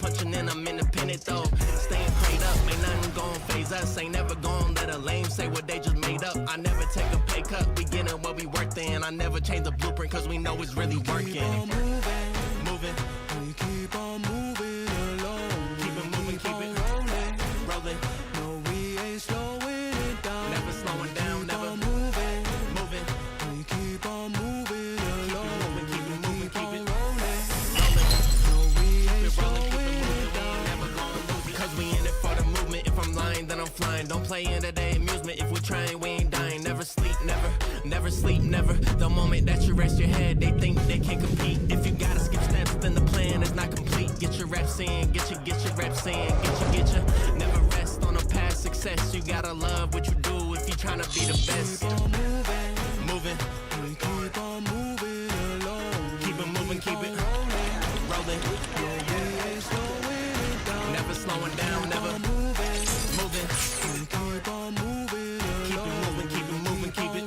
punching in, I'm independent though. Staying prayed up, ain't nothing gon' phase us. Ain't never gon' let a lame say what they just made up. I never take a pay cut, we getting what we worth in. I never change the blueprint cause we know it's really working. Keep on moving, Moving, we keep on moving along. keep it moving, keep it rolling. rolling. No, we ain't slowing it down. Never slowing down, Keep never on moving, moving. we keep on moving along. moving, keep it moving, keep on it rolling. rolling. No, we ain't Keep it rolling, keep slowing it moving, it we ain't down. never gonna lose it. Cause we in it for the movement. If I'm lying, then I'm flying. Don't play into their amusement. If we trying, we ain't dying. Never sleep, never sleep, never. The moment that you rest your head, they think they can compete. If you gotta skip steps, then the plan is not complete. Get your reps in, get your reps in, get your. Never rest on a past success. You gotta love what you do if you tryna be the best. Keep on moving, Moving, we keep on moving along. keep it moving, keep it rolling. No, we ain't slowing it down. Never slowing down, never Moving, moving. we keep on moving Keep it along. moving, keep it moving, keep it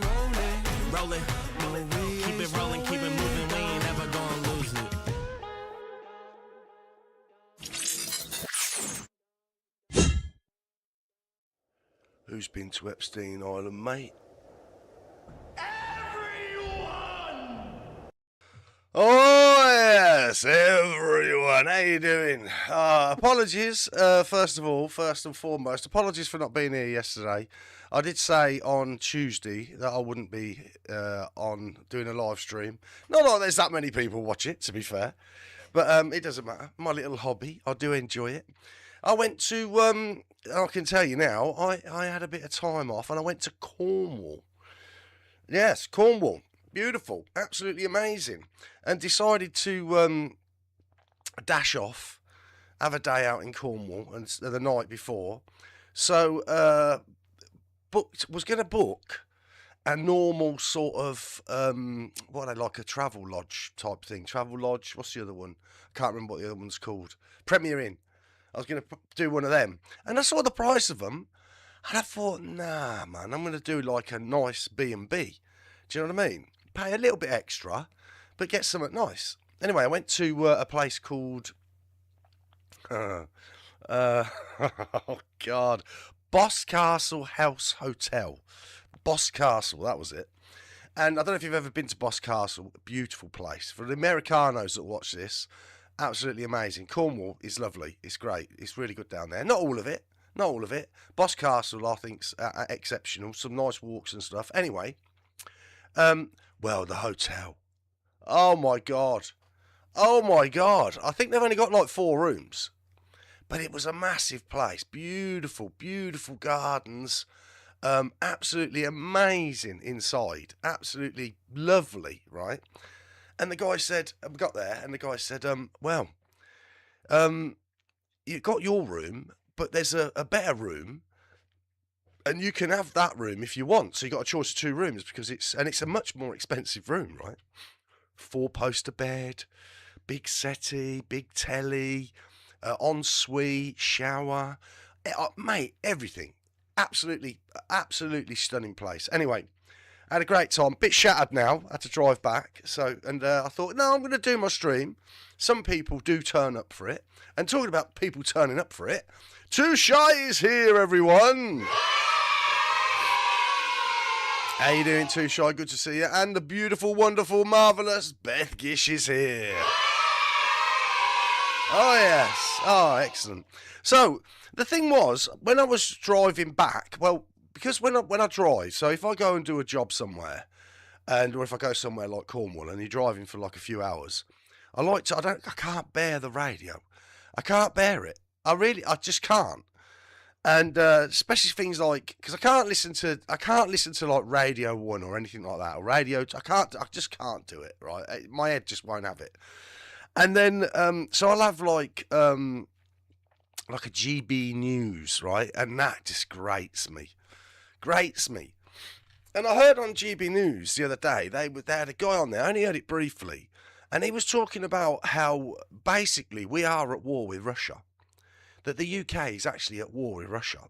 rolling. rolling. Keep it rolling, keep it moving. We ain't never gonna lose it. Who's been to Epstein Island, mate? Oh yes, everyone. How you doing? Apologies, first and foremost. Apologies for not being here yesterday. I did say on Tuesday that I wouldn't be on doing a live stream. Not like there's that many people watch it, to be fair, but it doesn't matter. My little hobby, I do enjoy it. I went to, I can tell you now, I had a bit of time off and I went to Cornwall. Yes, Cornwall. Beautiful, absolutely amazing, and decided to dash off, have a day out in Cornwall, and the night before. So was going to book a normal sort of like a travel lodge type thing. Travel lodge. What's the other one? I can't remember what the other one's called. Premier Inn. I was going to do one of them, and I saw the price of them, and I thought, nah, man, I'm going to do like a nice B&B. Do you know what I mean? Pay a little bit extra, but get something nice. Anyway, I went to a place called, oh God, Boscastle House Hotel. Boscastle, that was it. And I don't know if you've ever been to Boscastle, a beautiful place. For the Americanos that watch this, absolutely amazing. Cornwall is lovely, it's great, it's really good down there. Not all of it. Boscastle, I think's exceptional. Some nice walks and stuff. Anyway. Well, the hotel. Oh my God. I think they've only got like 4 rooms, but it was a massive place. Beautiful, beautiful gardens. Absolutely amazing inside. Absolutely lovely, right? And the guy said, we got there, and the guy said, you got your room, but there's a better room. And you can have that room if you want. So you got a choice of 2 rooms because it's a much more expensive room, right? 4-poster bed, big settee, big telly, ensuite, shower, mate, everything. Absolutely stunning place. Anyway, I had a great time. Bit shattered now. I had to drive back. So, and I thought, no, I'm going to do my stream. Some people do turn up for it. And talking about people turning up for it, Too Shy is here, everyone. How you doing, Too Shy? Good to see you. And the beautiful, wonderful, marvellous Beth Gish is here. Oh, yes. Oh, excellent. So, the thing was, when I was driving back, well, because when I drive, so if I go and do a job somewhere, or if I go somewhere like Cornwall and you're driving for like a few hours, I can't bear the radio. I can't bear it. I just can't. And especially things like, because I can't listen to like Radio 1 or anything like that, or I just can't do it, right? My head just won't have it. And then, so I'll have like a GB News, right? And that just grates me. And I heard on GB News the other day, they had a guy on there, I only heard it briefly, and he was talking about how basically we are at war with Russia. That the UK is actually at war with Russia.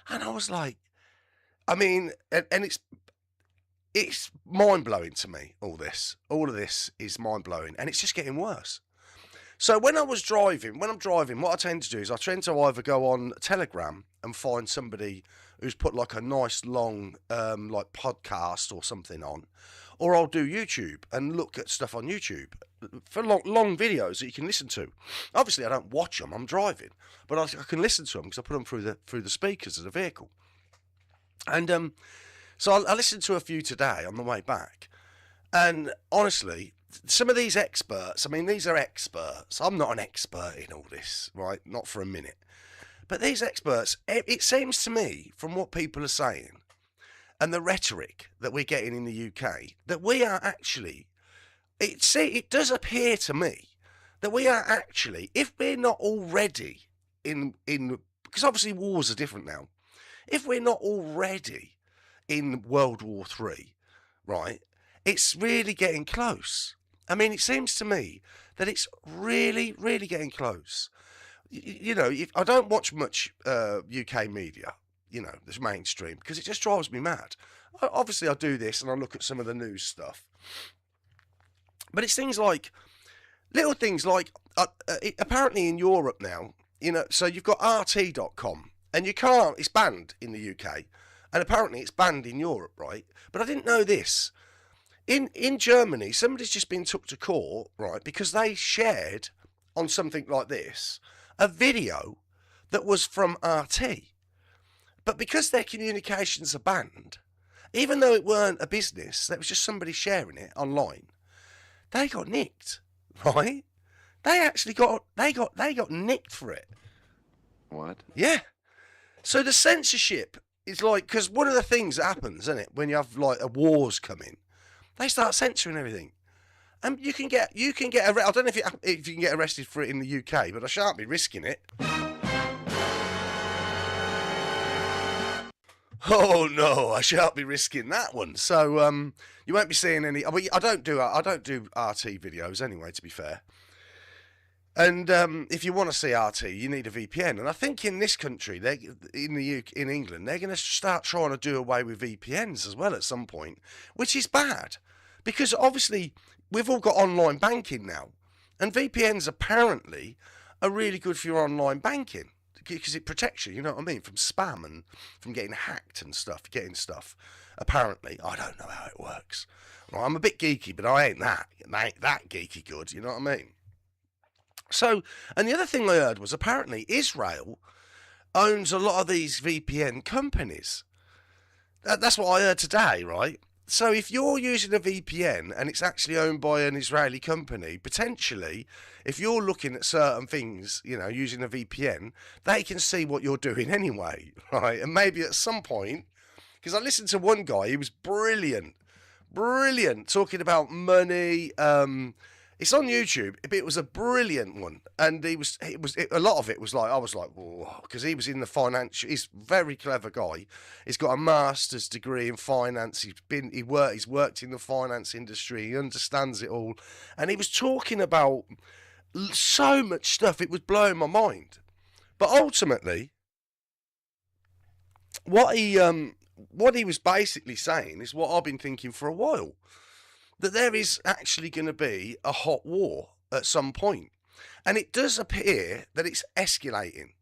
And I was like, I mean, and it's mind-blowing to me, all of this is mind-blowing, and it's just getting worse. So when I'm driving, what I tend to do is I tend to either go on Telegram and find somebody who's put like a nice long like podcast or something on, or I'll do YouTube and look at stuff on YouTube for long videos that you can listen to. Obviously, I don't watch them. I'm driving, but I can listen to them because I put them through the speakers of the vehicle. And so I listened to a few today on the way back, and honestly, some of these experts, I mean, these are experts. I'm not an expert in all this, right? Not for a minute. But these experts, it seems to me, from what people are saying and the rhetoric that we're getting in the UK, that we are actually, it does appear to me that we are actually, if we're not already in because obviously wars are different now, if we're not already in World War III, right, it's really getting close. I mean, it seems to me that it's really, really getting close. You know, I don't watch much UK media, you know, this mainstream, because it just drives me mad. Obviously, I do this and I look at some of the news stuff. But it's things like, little things like, apparently in Europe now, you know, so you've got RT.com, and you can't, it's banned in the UK, and apparently it's banned in Europe, right? But I didn't know this. In Germany, somebody's just been took to court, right, because they shared on something like this a video that was from RT. But because their communications are banned, even though it weren't a business, that was just somebody sharing it online, they got nicked, right? They actually got nicked for it. What? Yeah. So the censorship is like, because one of the things that happens, isn't it, when you have like a wars coming, they start censoring everything, and you can get I don't know if you can get arrested for it in the UK, but I shan't be risking it. Oh no, I shan't be risking that one. So you won't be seeing any. I don't do RT videos anyway, to be fair. And if you want to see RT, you need a VPN. And I think in this country, in England, they're going to start trying to do away with VPNs as well at some point, which is bad. Because obviously, we've all got online banking now. And VPNs apparently are really good for your online banking. Because it protects you, you know what I mean? From spam and from getting hacked and stuff, getting stuff. Apparently, I don't know how it works. Well, I'm a bit geeky, but I ain't that geeky good, you know what I mean? So, and the other thing I heard was apparently Israel owns a lot of these VPN companies. That's what I heard today, right? So if you're using a VPN and it's actually owned by an Israeli company, potentially, if you're looking at certain things, you know, using a VPN, they can see what you're doing anyway, right? And maybe at some point, because I listened to one guy, he was brilliant, talking about money. It's on YouTube, but it was a brilliant one, and a lot of it was like, I was like, whoa, because he was in the financial. He's a very clever guy. He's got a master's degree in finance. He's worked in the finance industry. He understands it all, and he was talking about so much stuff. It was blowing my mind. But ultimately, what he was basically saying is what I've been thinking for a while. That there is actually going to be a hot war at some point. And it does appear that it's escalating.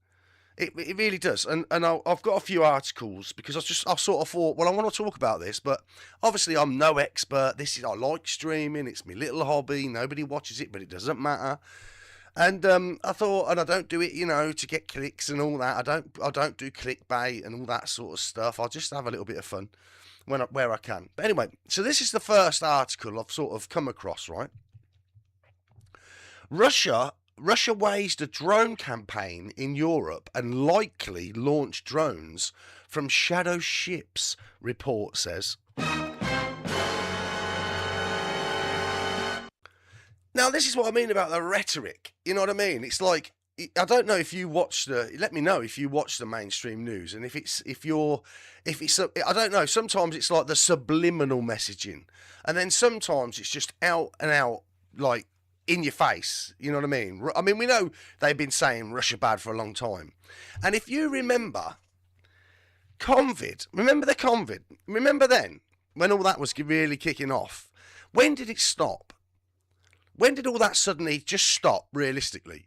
It really does. And I've got a few articles because I sort of thought, well, I want to talk about this, but obviously I'm no expert. I like streaming. It's my little hobby. Nobody watches it, but it doesn't matter. And I thought, and I don't do it, you know, to get clicks and all that. I don't do clickbait and all that sort of stuff. I'll just have a little bit of fun. Where I can. But anyway, so this is the first article I've sort of come across, right? Russia waged a drone campaign in Europe and likely launched drones from shadow ships, report says. Now, this is what I mean about the rhetoric. You know what I mean? It's like, I don't know if you watch let me know if you watch the mainstream news, and I don't know, sometimes it's like the subliminal messaging, and then sometimes it's just out and out, like, in your face, you know what I mean? I mean, we know they've been saying Russia bad for a long time, and if you remember COVID, remember then, when all that was really kicking off, when did it stop? when did all that suddenly just stop, realistically?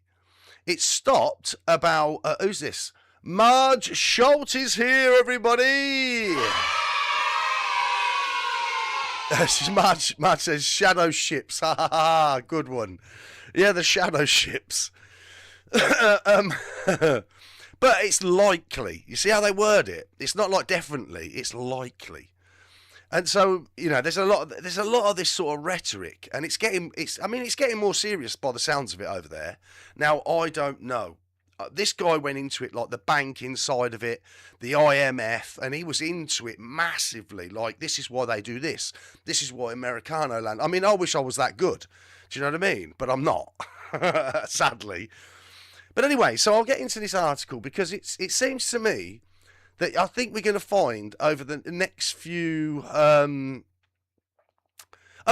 It stopped about, who's this? Marge Schultz is here, everybody! Marge says, shadow ships. Ha ha ha, good one. Yeah, the shadow ships. But it's likely. You see how they word it? It's not like definitely, it's likely. And so, you know, there's a lot of this sort of rhetoric, and it's getting more serious by the sounds of it over there. Now, I don't know. This guy went into it like the banking side of it, the IMF, and he was into it massively. Like, this is why they do this. This is why Americano land. I mean, I wish I was that good. Do you know what I mean? But I'm not, sadly. But anyway, so I'll get into this article because it seems to me that I think we're going to find over the next few... Oh,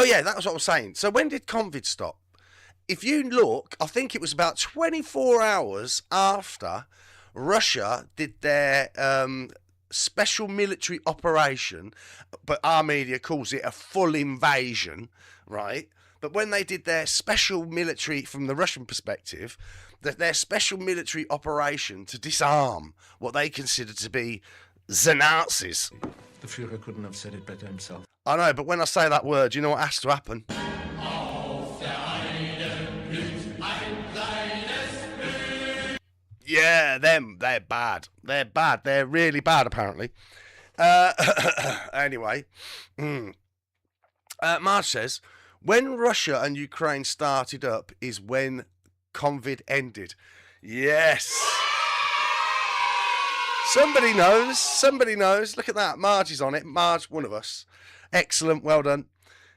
yeah, that was what I was saying. So when did COVID stop? If you look, I think it was about 24 hours after Russia did their special military operation, but our media calls it a full invasion, right? But when they did their special military, from the Russian perspective, their special military operation to disarm what they considered to be the Nazis. The Führer couldn't have said it better himself. I know, but when I say that word, you know what has to happen? Yeah, them, they're bad. They're bad. They're really bad, apparently. Anyway, Marge says, when Russia and Ukraine started up is when COVID ended. Yes. Somebody knows. Somebody knows. Look at that. Marge is on it. Marge, one of us. Excellent. Well done.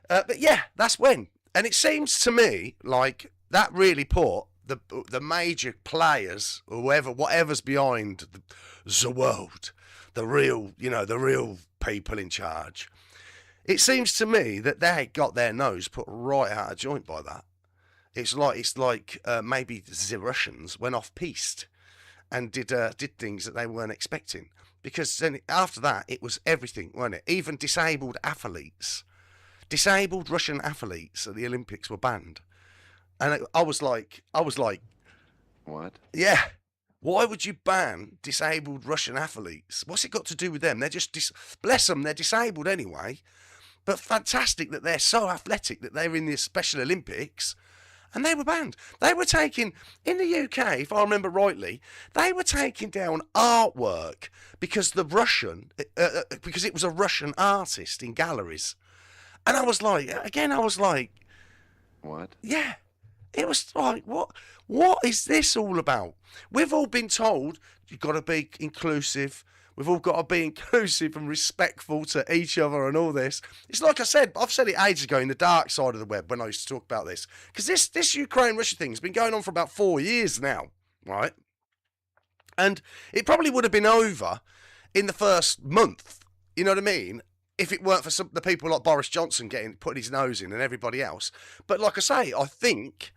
But yeah, that's when. And it seems to me like that really put the major players, whatever's behind the world, the real people in charge. It seems to me that they got their nose put right out of joint by that. It's like maybe the Russians went off piste and did things that they weren't expecting. Because then after that, it was everything, wasn't it? Even disabled Russian athletes at the Olympics were banned. And I was like, what? Yeah. Why would you ban disabled Russian athletes? What's it got to do with them? They're just, bless them, they're disabled anyway. But fantastic that they're so athletic that they're in the Special Olympics. And they were banned. They were taking, in the UK, if I remember rightly, they were taking down artwork because because it was a Russian artist in galleries. And I was like, what? Yeah. It was like, what is this all about? We've all been told you've got to be inclusive. We've all got to be inclusive and respectful to each other and all this. It's like I said, I've said it ages ago in the dark side of the web when I used to talk about this. Because this Ukraine-Russia thing has been going on for about 4 years now, right? And it probably would have been over in the first month, you know what I mean? If it weren't for the people like Boris Johnson putting his nose in and everybody else. But like I say, I think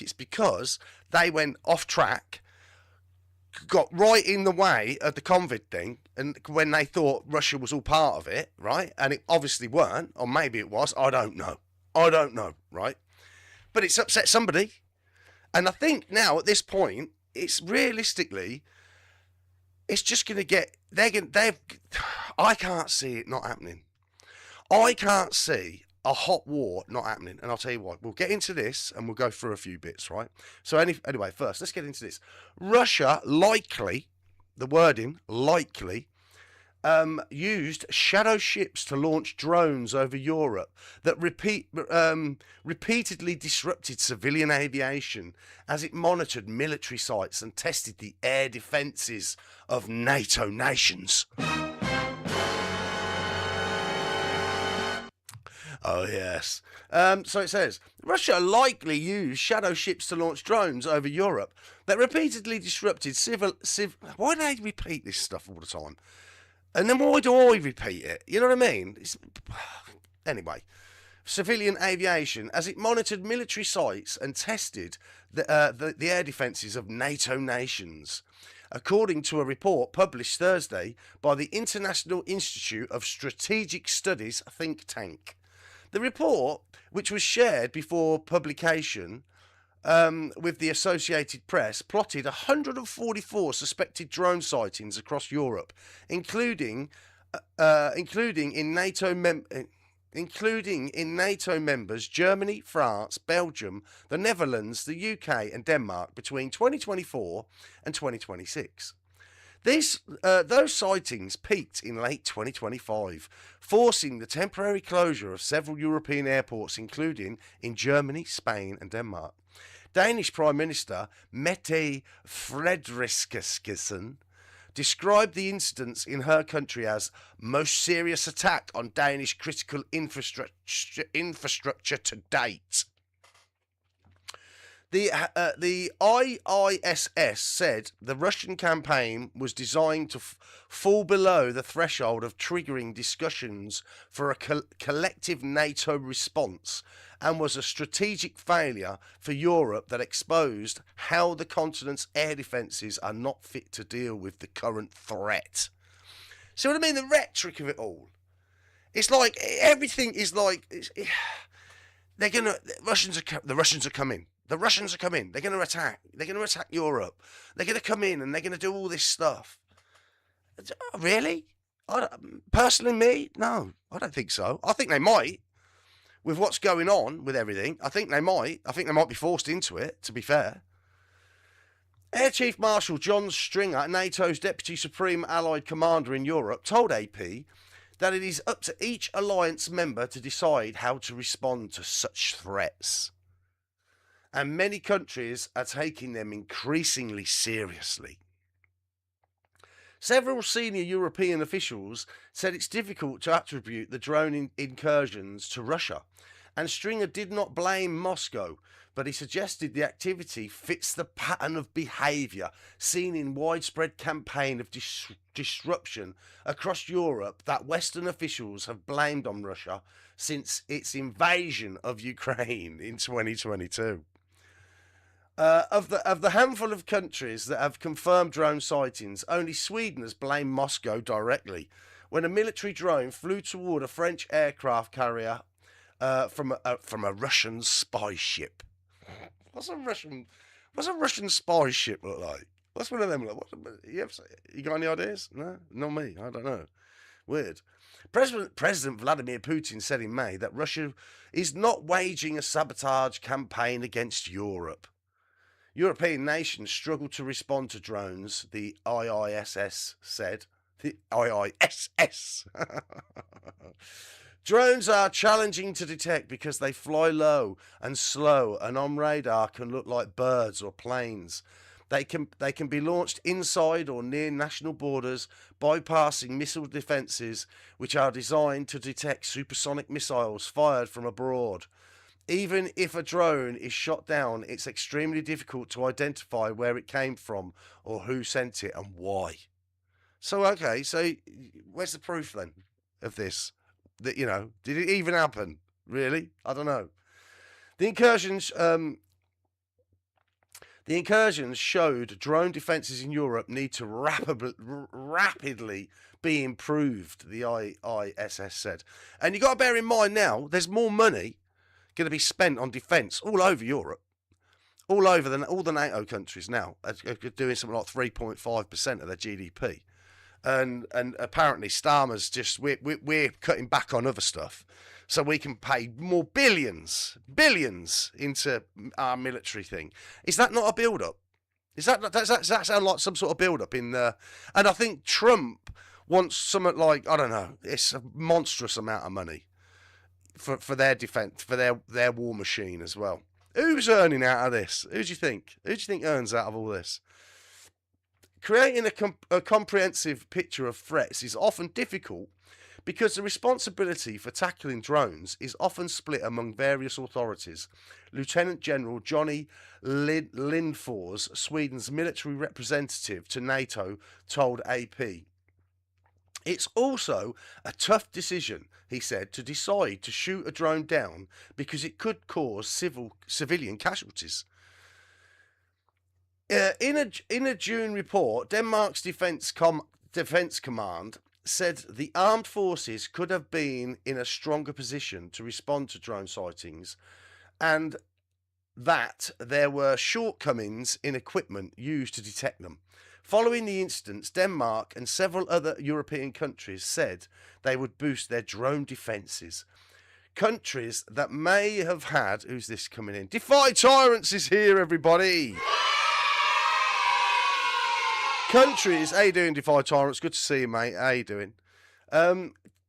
it's because they went off track, got right in the way of the COVID thing, and when they thought Russia was all part of it, right? And it obviously weren't, or maybe it was, I don't know, right? But it's upset somebody. And I think now at this point, it's realistically, it's just going to get, I can't see it not happening. I can't see a hot war not happening. And I'll tell you what, we'll get into this and we'll go through a few bits, right? So anyway, first, let's get into this. Russia likely, the wording, likely, used shadow ships to launch drones over Europe that repeatedly disrupted civilian aviation as it monitored military sites and tested the air defences of NATO nations. Oh, yes. So it says, Russia likely used shadow ships to launch drones over Europe that repeatedly disrupted Why do they repeat this stuff all the time? And then why do I repeat it? You know what I mean? Anyway, civilian aviation as it monitored military sites and tested the air defences of NATO nations, according to a report published Thursday by the International Institute of Strategic Studies think tank. The report, which was shared before publication with the Associated Press, plotted 144 suspected drone sightings across Europe, including in NATO members Germany, France, Belgium, the Netherlands, the UK, and Denmark between 2024 and 2026. Those sightings peaked in late 2025, forcing the temporary closure of several European airports, including in Germany, Spain, and Denmark. Danish Prime Minister Mette Frederiksen described the incidents in her country as most serious attack on Danish critical infrastructure to date. The IISS said the Russian campaign was designed to fall below the threshold of triggering discussions for a collective NATO response, and was a strategic failure for Europe that exposed how the continent's air defences are not fit to deal with the current threat. See what I mean? The rhetoric of it all. It's like everything is like the Russians are coming. The Russians are coming. They're going to attack. They're going to attack Europe. They're going to come in and they're going to do all this stuff. Really? Personally, me? No, I don't think so. I think they might. With what's going on with everything, I think they might. I think they might be forced into it, to be fair. Air Chief Marshal John Stringer, NATO's Deputy Supreme Allied Commander in Europe, told AP that it is up to each alliance member to decide how to respond to such threats. And many countries are taking them increasingly seriously. Several senior European officials said it's difficult to attribute the drone incursions to Russia, and Stringer did not blame Moscow, but he suggested the activity fits the pattern of behaviour seen in widespread campaign of disruption across Europe that Western officials have blamed on Russia since its invasion of Ukraine in 2022. Of the handful of countries that have confirmed drone sightings, only Sweden has blamed Moscow directly when a military drone flew toward a French aircraft carrier from a Russian spy ship. What's a Russian spy ship look like? What's one of them look? You got any ideas? No, not me. I don't know. Weird. President Vladimir Putin said in May that Russia is not waging a sabotage campaign against Europe. European nations struggle to respond to drones, the IISS said. The IISS. Drones are challenging to detect because they fly low and slow, and on radar can look like birds or planes. They can be launched inside or near national borders, bypassing missile defences, which are designed to detect supersonic missiles fired from abroad. Even if a drone is shot down, it's extremely difficult to identify where it came from or who sent it and why. So, okay, so where's the proof then of this? That, did it even happen? Really? I don't know. The incursions showed drone defences in Europe need to rapidly be improved, the IISS said. And you've got to bear in mind now, there's more money going to be spent on defence all over Europe, all the NATO countries now are doing something like 3.5% of their GDP, and apparently Starmer's just we're cutting back on other stuff so we can pay more billions into our military thing. Is that not a build up? Does that sound like some sort of build up in the? And I think Trump wants something like, I don't know, it's a monstrous amount of money for their defence, for their war machine as well. Who's earning out of this? Who do you think earns out of all this? Creating a comprehensive picture of threats is often difficult because the responsibility for tackling drones is often split among various authorities. Lieutenant General Johnny Lindfors, Sweden's military representative to NATO, told AP. It's also a tough decision, he said, to decide to shoot a drone down because it could cause civilian casualties. In a June report, Denmark's Defence Command said the armed forces could have been in a stronger position to respond to drone sightings, and that there were shortcomings in equipment used to detect them. Following the incidents, Denmark and several other European countries said they would boost their drone defences. Countries that may have had... Who's this coming in? Defy Tyrants is here, everybody! Countries... How you doing, Defy Tyrants? Good to see you, mate. How you doing?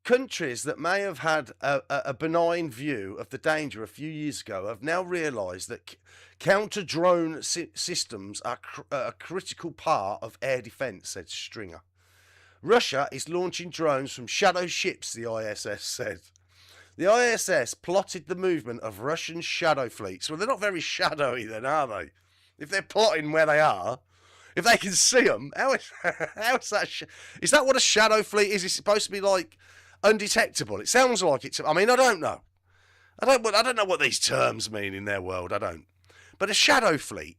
Countries that may have had a benign view of the danger a few years ago have now realised that counter-drone systems are a critical part of air defence, said Stringer. Russia is launching drones from shadow ships, the ISS said. The ISS plotted the movement of Russian shadow fleets. Well, they're not very shadowy then, are they? If they're plotting where they are, if they can see them, how is that? Is that what a shadow fleet is? Is it supposed to be like undetectable? It sounds like it's... I mean, I don't know. I don't know what these terms mean in their world. I don't. But a shadow fleet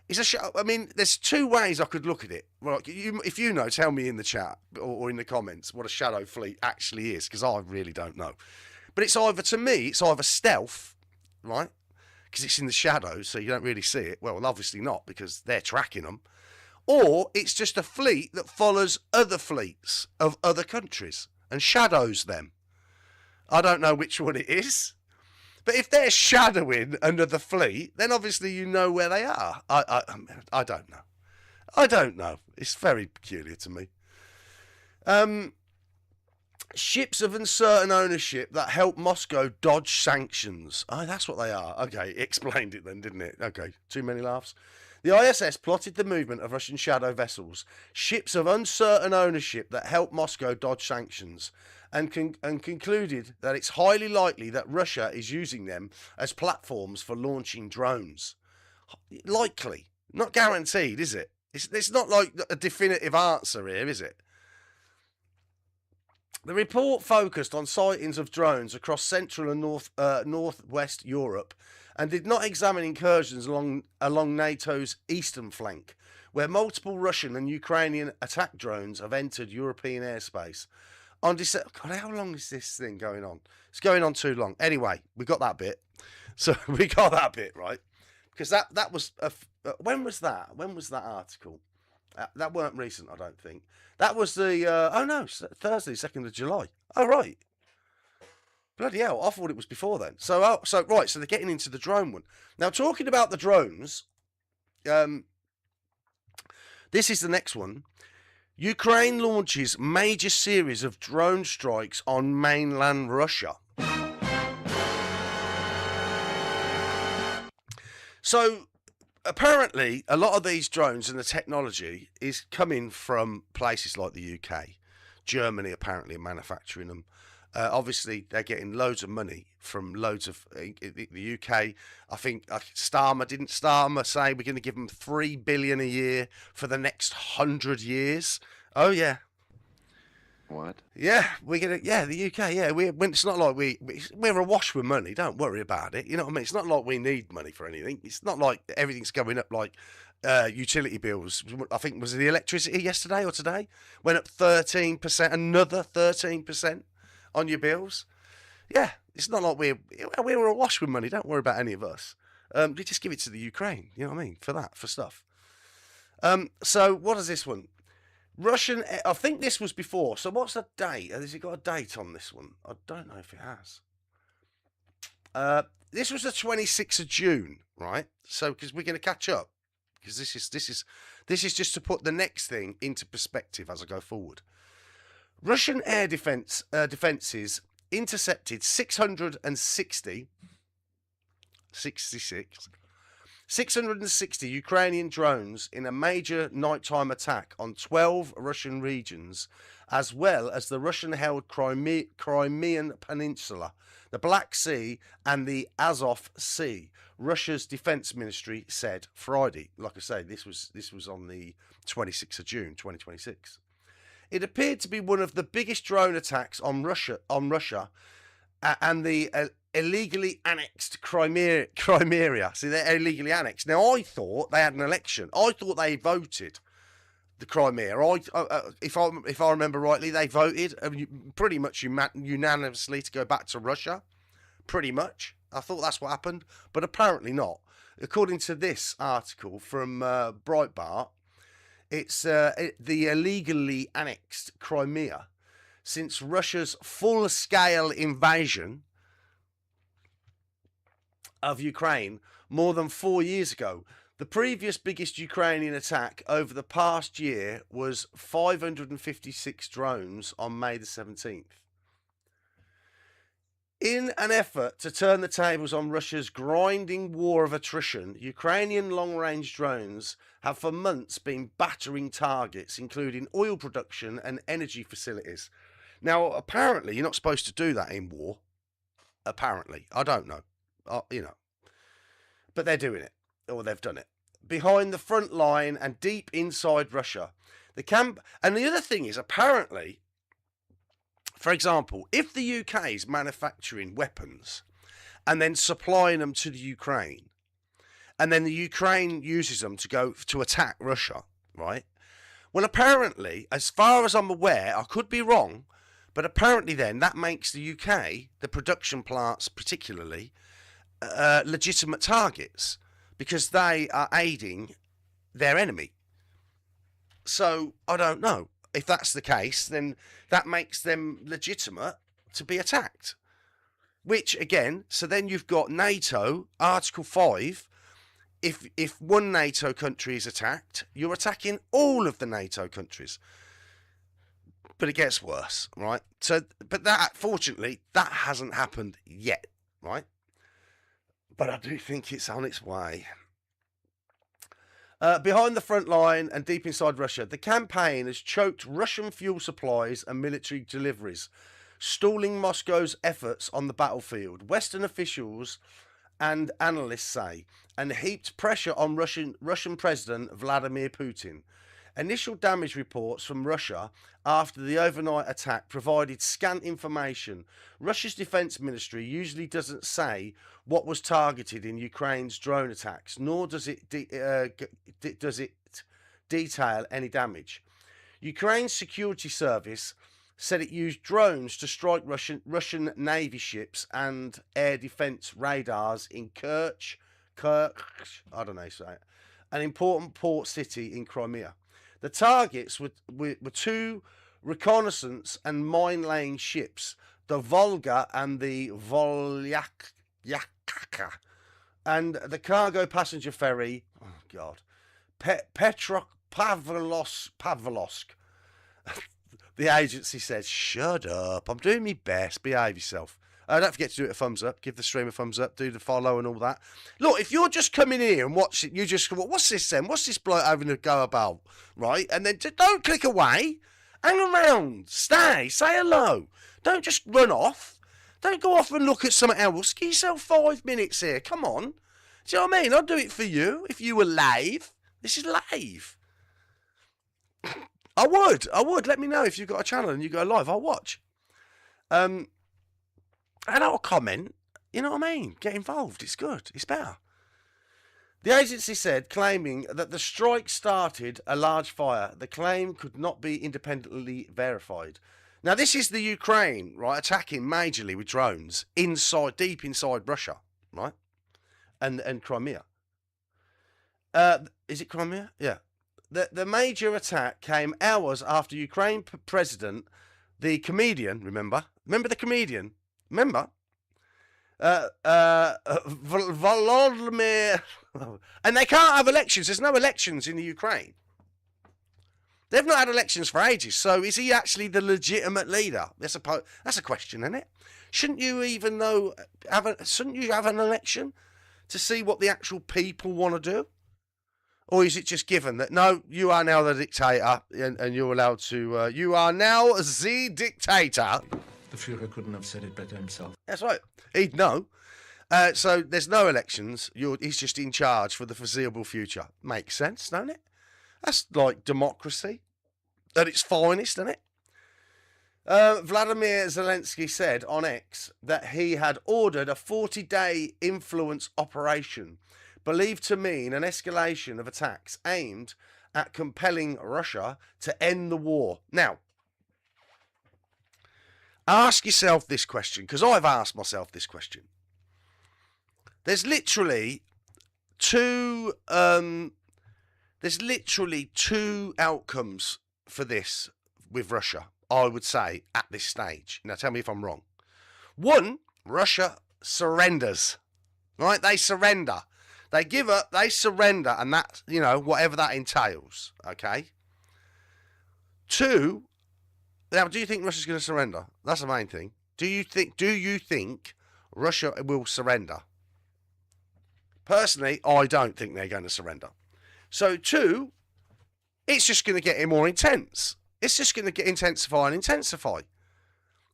is a... I mean, there's two ways I could look at it. Right, if you know, tell me in the chat or in the comments what a shadow fleet actually is, because I really don't know. But it's either, to me, it's either stealth, right? Because it's in the shadows, so you don't really see it. Well, obviously not, because they're tracking them. Or it's just a fleet that follows other fleets of other countries and shadows them. I don't know which one it is. But if they're shadowing under the fleet, then obviously you know where they are. I don't know. I don't know. It's very peculiar to me. Ships of uncertain ownership that help Moscow dodge sanctions. Oh, that's what they are. Okay, it explained it then, didn't it? Okay, too many laughs. The ISS plotted the movement of Russian shadow vessels, ships of uncertain ownership that help Moscow dodge sanctions, and concluded that it's highly likely that Russia is using them as platforms for launching drones. Likely. Not guaranteed, is it? It's not like a definitive answer here, is it? The report focused on sightings of drones across central and northwest Europe and did not examine incursions along NATO's eastern flank, where multiple Russian and Ukrainian attack drones have entered European airspace. On December... God, how long is this thing going on? It's going on too long. Anyway, we got that bit. So we got that bit, right? Because that was... when was that? When was that article? That weren't recent, I don't think. That was the... oh, no, Thursday, 2nd of July. Oh, right. Bloody hell, I thought it was before then. So right, so they're getting into the drone one. Now, talking about the drones, this is the next one. Ukraine launches major series of drone strikes on mainland Russia. So, apparently, a lot of these drones and the technology is coming from places like the UK. Germany, apparently, are manufacturing them. Obviously, they're getting loads of money from loads of the UK. I think didn't Starmer say we're going to give them $3 billion a year for the next 100 years? Oh yeah. What? Yeah, we're gonna. Yeah, the UK. Yeah, it's not like we're awash with money. Don't worry about it. You know what I mean? It's not like we need money for anything. It's not like everything's going up like utility bills. I think was it the electricity yesterday or today went up 13%, another 13%. On your bills. Yeah, it's not like we're awash with money. Don't worry about any of us. We just give it to the Ukraine, you know what I mean, for stuff. So what is this one? Russian, I think this was before. So what's the date? Has it got a date on this one? I don't know if it has. This was the 26th of June, right? So because we're going to catch up, because this is just to put the next thing into perspective as I go forward. Russian air defences intercepted 660 Ukrainian drones in a major nighttime attack on 12 Russian regions, as well as the Russian-held Crimean Peninsula, the Black Sea and the Azov Sea, Russia's defence ministry said Friday. Like I say, this was on the 26th of June, 2026. It appeared to be one of the biggest drone attacks on Russia and the illegally annexed Crimea. See, they're illegally annexed. Now, I thought they had an election. I thought they voted the Crimea. If I remember rightly, they voted pretty much unanimously to go back to Russia. Pretty much. I thought that's what happened, but apparently not. According to this article from Breitbart, it's the illegally annexed Crimea since Russia's full-scale invasion of Ukraine more than 4 years ago. The previous biggest Ukrainian attack over the past year was 556 drones on May the 17th. In an effort to turn the tables on Russia's grinding war of attrition, Ukrainian long-range drones have for months been battering targets, including oil production and energy facilities. Now, apparently, you're not supposed to do that in war. Apparently. I don't know. But they're doing it. Or they've done it. Behind the front line and deep inside Russia. And the other thing is, apparently, for example, if the UK is manufacturing weapons and then supplying them to the Ukraine, and then the Ukraine uses them to go to attack Russia, right? Well, apparently, as far as I'm aware, I could be wrong, but apparently then that makes the UK, the production plants particularly, legitimate targets because they are aiding their enemy. So, I don't know. If that's the case, then that makes them legitimate to be attacked. Which, again, so then you've got NATO, Article 5. If one NATO country is attacked, you're attacking all of the NATO countries. But it gets worse, right? So, but that, fortunately, that hasn't happened yet, right? But I do think it's on its way. Behind the front line and deep inside Russia, the campaign has choked Russian fuel supplies and military deliveries, stalling Moscow's efforts on the battlefield, Western officials and analysts say, and heaped pressure on Russian President Vladimir Putin. Initial damage reports from Russia after the overnight attack provided scant information. Russia's defense ministry usually doesn't say what was targeted in Ukraine's drone attacks, nor does it detail any damage. Ukraine's security service said it used drones to strike Russian Navy ships and air defense radars in Kerch, I don't know, say it, an important port city in Crimea. The targets were two reconnaissance and mine-laying ships, the Volga and the Volyaka, and the cargo passenger ferry, oh God, Pavlovsk. The agency says, shut up, I'm doing my best, behave yourself. Don't forget to do it a thumbs up, give the stream a thumbs up, do the follow and all that. Look, if you're just coming here and watch it, you just go, what's this then? What's this bloke having a go about? Right? And then don't click away. Hang around. Stay. Say hello. Don't just run off. Don't go off and look at something else. Give yourself 5 minutes here. Come on. Do you know what I mean? I'd do it for you if you were live. This is live. I would. Let me know if you've got a channel and you go live. I'll watch. And I'll comment, you know what I mean? Get involved, it's good, it's better. The agency said, claiming that the strike started a large fire. The claim could not be independently verified. Now, this is the Ukraine, right, attacking majorly with drones deep inside Russia, right? And Crimea. Is it Crimea? Yeah. The major attack came hours after Ukraine president, the comedian, remember the comedian? Remember? Volodymyr, and they can't have elections. There's no elections in the Ukraine. They've not had elections for ages. So is he actually the legitimate leader? That's a question, isn't it? Shouldn't you even know? Shouldn't you have an election to see what the actual people want to do? Or is it just given that, no, you are now the dictator and you're allowed to, you are now the dictator. The Führer couldn't have said it better himself. That's right. He'd know. So there's no elections. He's just in charge for the foreseeable future. Makes sense, don't it? That's like democracy at its finest, isn't it? Vladimir Zelensky said on X that he had ordered a 40-day influence operation, believed to mean an escalation of attacks aimed at compelling Russia to end the war. Now, ask yourself this question, because I've asked myself this question. There's literally two outcomes for this with Russia, I would say, at this stage. Now, tell me if I'm wrong. One, Russia surrenders, right? They surrender. They give up, they surrender, and that, you know, whatever that entails, okay? Two, now, do you think Russia's going to surrender? That's the main thing. Do you think Russia will surrender? Personally, I don't think they're going to surrender. So, two, it's just going to get more intense. It's just going to get intensify and intensify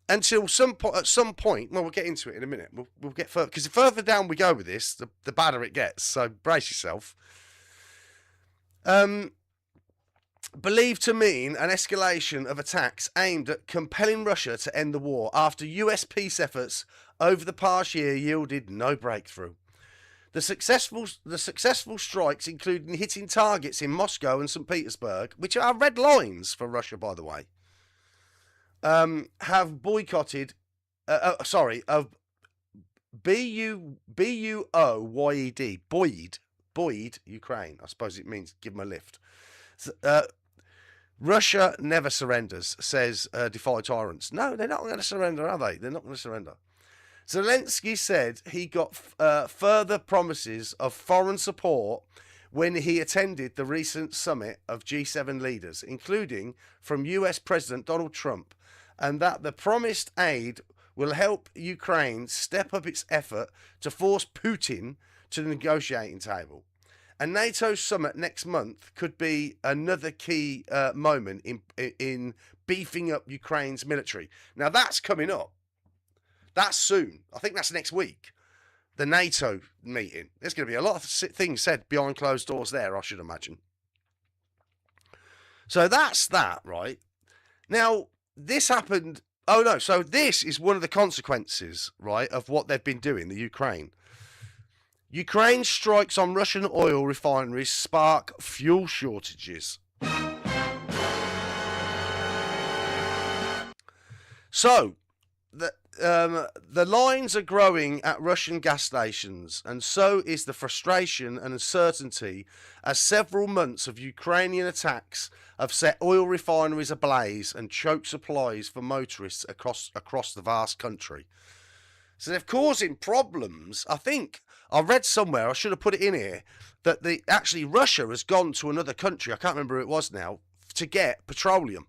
until at some point. Well, we'll get into it in a minute. We'll get further, because the further down we go with this, the badder it gets. So brace yourself. Believed to mean an escalation of attacks aimed at compelling Russia to end the war after US peace efforts over the past year yielded no breakthrough. The successful strikes, including hitting targets in Moscow and St. Petersburg, which are red lines for Russia, by the way, have boycotted, B-U-O-Y-E-D, Boyd, Ukraine. I suppose it means give them a lift. Russia never surrenders, says Defy Tyrants. No, they're not going to surrender, are they? They're not going to surrender. Zelensky said he got further promises of foreign support when he attended the recent summit of G7 leaders, including from US President Donald Trump, and that the promised aid will help Ukraine step up its effort to force Putin to the negotiating table. A NATO summit next month could be another key moment in beefing up Ukraine's military. Now, that's coming up. That's soon. I think that's next week. The NATO meeting. There's going to be a lot of things said behind closed doors there, I should imagine. So that's that, right? Now, this happened... Oh, no. So this is one of the consequences, right, of what they've been doing, the Ukraine. Ukraine strikes on Russian oil refineries spark fuel shortages. So, the lines are growing at Russian gas stations, and so is the frustration and uncertainty as several months of Ukrainian attacks have set oil refineries ablaze and choked supplies for motorists across the vast country. So they're causing problems. I think I read somewhere, I should have put it in here, that actually Russia has gone to another country, I can't remember who it was now, to get petroleum.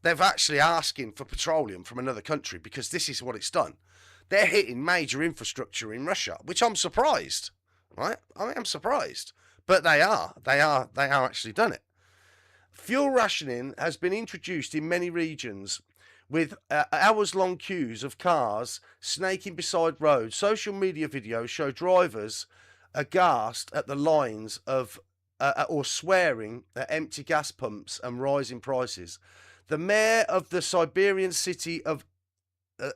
They're actually asking for petroleum from another country because this is what it's done. They're hitting major infrastructure in Russia, which I'm surprised, right? I mean, I'm surprised, but they are actually done it. Fuel rationing has been introduced in many regions with hours-long queues of cars snaking beside roads. Social media videos show drivers aghast at the lines of or swearing at empty gas pumps and rising prices. The mayor of the Siberian city of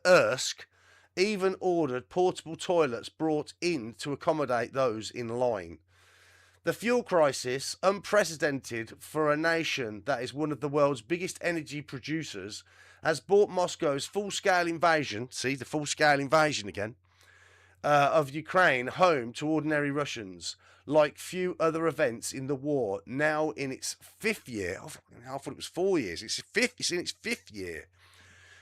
Irsk even ordered portable toilets brought in to accommodate those in line. The fuel crisis, unprecedented for a nation that is one of the world's biggest energy producers, has brought Moscow's full-scale invasion, see the full-scale invasion again, of Ukraine home to ordinary Russians, like few other events in the war, now in its fifth year. I thought it was 4 years. It's in its fifth year.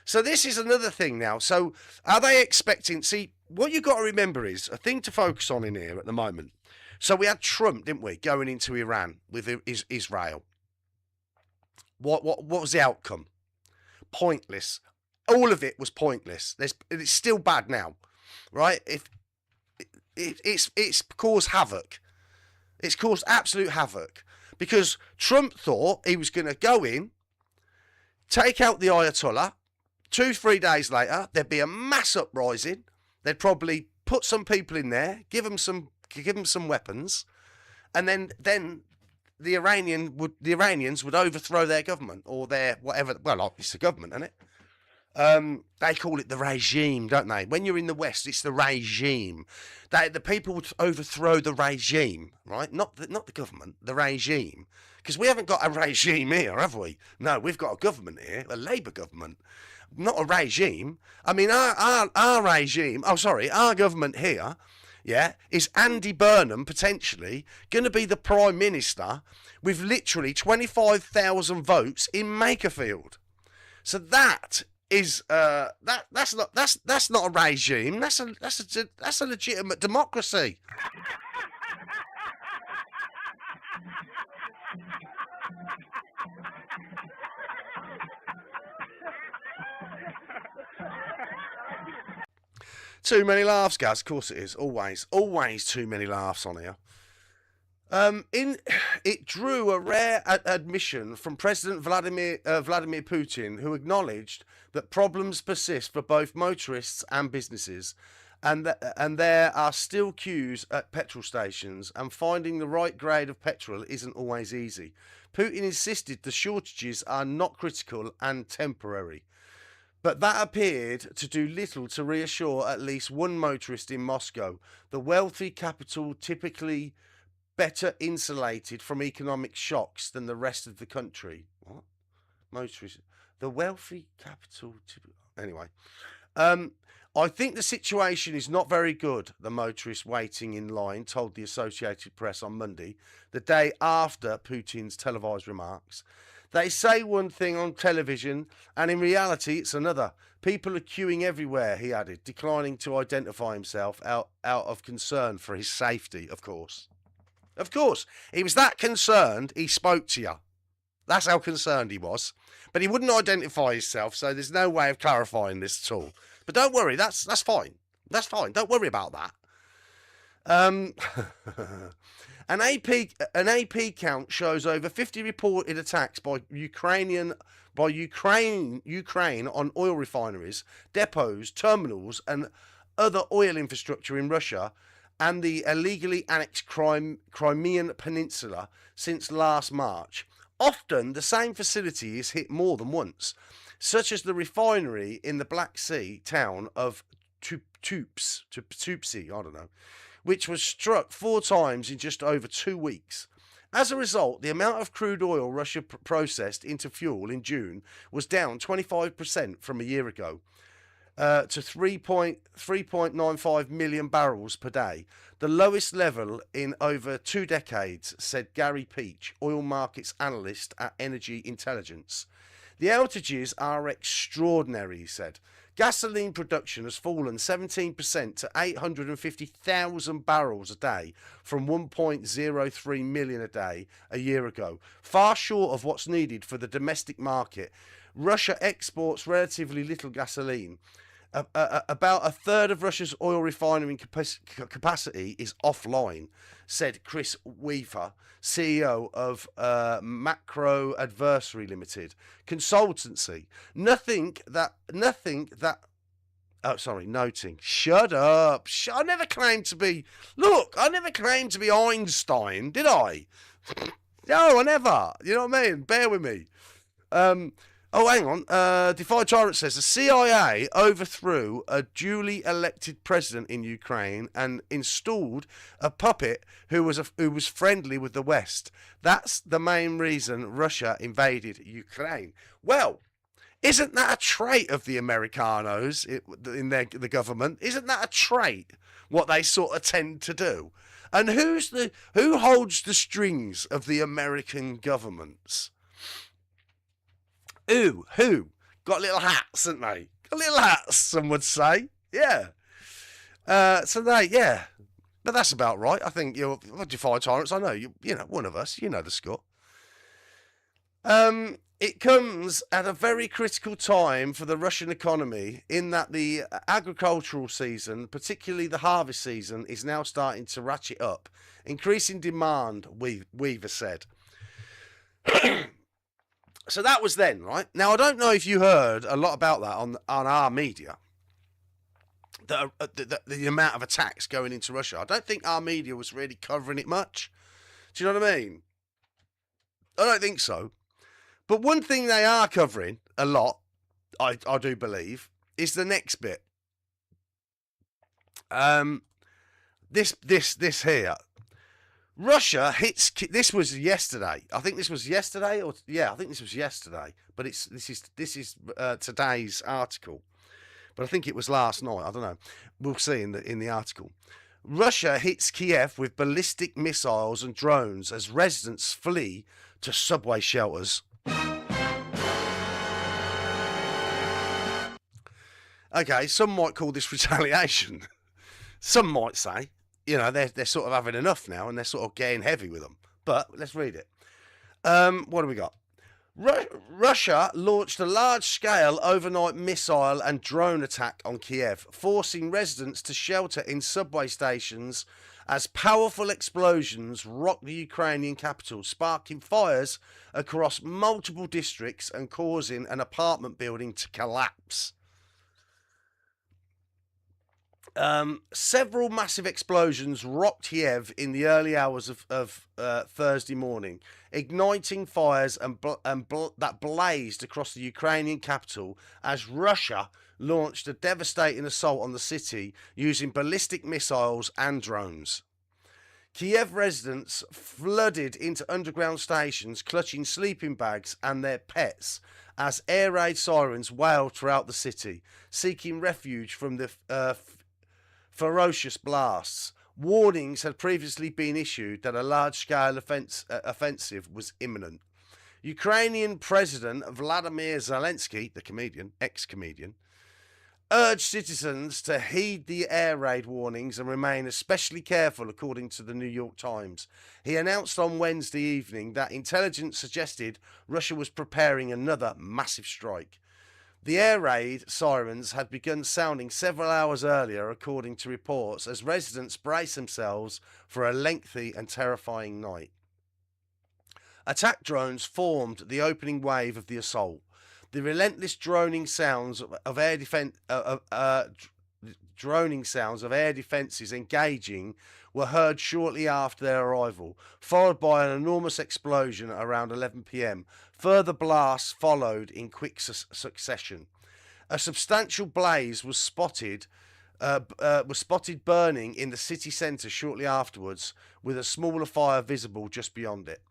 So this is another thing now. So are they expecting... See, what you've got to remember is, a thing to focus on in here at the moment. So we had Trump, didn't we, going into Iran with Israel. What was the outcome? Pointless. All of it was pointless. It's still bad now, right? It's caused havoc. It's caused absolute havoc because Trump thought he was going to go in, take out the Ayatollah. 2-3 days later, there'd be a mass uprising. They'd probably put some people in there, give them some weapons, and then the Iranians would overthrow their government or their whatever. Well, it's the government, isn't it? They call it the regime, don't they? When you're in the West, it's the regime. The people would overthrow the regime, right? Not the government, the regime. Because we haven't got a regime here, have we? No, we've got a government here, a Labour government, not a regime. I mean, our regime, our government here, yeah, is Andy Burnham potentially going to be the Prime Minister with literally 25,000 votes in Makerfield. So that is that's not a regime. That's a legitimate democracy. Too many laughs, guys. Of course it is. Always too many laughs on here. It drew a rare admission from President Vladimir Putin, who acknowledged that problems persist for both motorists and businesses, and there are still queues at petrol stations, and finding the right grade of petrol isn't always easy. Putin insisted the shortages are not critical and temporary. But that appeared to do little to reassure at least one motorist in Moscow, the wealthy capital typically better insulated from economic shocks than the rest of the country. What? Motorist. The wealthy capital typically... Anyway. I think the situation is not very good, the motorist waiting in line told the Associated Press on Monday, the day after Putin's televised remarks. They say one thing on television, and in reality it's another. People are queuing everywhere, he added, declining to identify himself out of concern for his safety, of course. Of course, he was that concerned, he spoke to you. That's how concerned he was. But he wouldn't identify himself, so there's no way of clarifying this at all. But don't worry, that's fine. That's fine, don't worry about that. An AP count shows over 50 reported attacks by Ukraine on oil refineries, depots, terminals, and other oil infrastructure in Russia and the illegally annexed Crimean Peninsula since last March. Often the same facility is hit more than once, such as the refinery in the Black Sea town of Tupsi, I don't know, which was struck 4 times in just over 2 weeks. As a result, the amount of crude oil Russia processed into fuel in June was down 25% from a year ago to 3.95 million barrels per day, the lowest level in over 2 decades, said Gary Peach, oil markets analyst at Energy Intelligence. The outages are extraordinary, he said. Gasoline production has fallen 17% to 850,000 barrels a day from 1.03 million a day a year ago, far short of what's needed for the domestic market. Russia exports relatively little gasoline. About a third of Russia's oil refining capacity is offline, said Chris Weaver, CEO of Macro Adversary Limited consultancy. Noting. Shut up. I never claimed to be. Look, I never claimed to be Einstein, did I? No, I never. You know what I mean? Bear with me. Oh, hang on. Defy Tyrant says the CIA overthrew a duly elected president in Ukraine and installed a puppet who was friendly with the West. That's the main reason Russia invaded Ukraine. Well, isn't that a trait of the Americanos in the government? Isn't that a trait? What they sort of tend to do. And who holds the strings of the American governments? Who? Got little hats, haven't they? Got little hats, some would say. Yeah. So yeah. But that's about right. I think you're Defy Tyrants. I know you know, one of us. You know the score. It comes at a very critical time for the Russian economy in that the agricultural season, particularly the harvest season, is now starting to ratchet up, increasing demand, Weaver said. So that was then, right? Now, I don't know if you heard a lot about that on our media, the amount of attacks going into Russia. I don't think our media was really covering it much. Do you know what I mean? I don't think so. But one thing they are covering a lot I do believe, is the next bit. This here. Russia hits. This was yesterday. I think this was yesterday, or yeah, I think this was yesterday. But this is today's article. But I think it was last night. I don't know. We'll see in the article. Russia hits Kyiv with ballistic missiles and drones as residents flee to subway shelters. Okay, some might call this retaliation. Some might say, you know, they're sort of having enough now and they're sort of getting heavy with them. But let's read it. What do we got? Russia launched a large-scale overnight missile and drone attack on Kyiv, forcing residents to shelter in subway stations as powerful explosions rocked the Ukrainian capital, sparking fires across multiple districts and causing an apartment building to collapse. Several massive explosions rocked Kyiv in the early hours of Thursday morning, igniting fires that blazed across the Ukrainian capital as Russia launched a devastating assault on the city using ballistic missiles and drones. Kyiv residents flooded into underground stations, clutching sleeping bags and their pets as air raid sirens wailed throughout the city, seeking refuge from the ferocious blasts. Warnings had previously been issued that a large-scale offensive was imminent. Ukrainian President Vladimir Zelensky, the comedian, ex-comedian, urged citizens to heed the air raid warnings and remain especially careful, according to the New York Times. He announced on Wednesday evening that intelligence suggested Russia was preparing another massive strike. The air raid sirens had begun sounding several hours earlier, according to reports, as residents brace themselves for a lengthy and terrifying night. Attack drones formed the opening wave of the assault. The relentless droning sounds of air defences engaging were heard shortly after their arrival, followed by an enormous explosion around 11 p.m. Further blasts followed in quick succession. A substantial blaze was spotted burning in the city centre shortly afterwards, with a smaller fire visible just beyond it.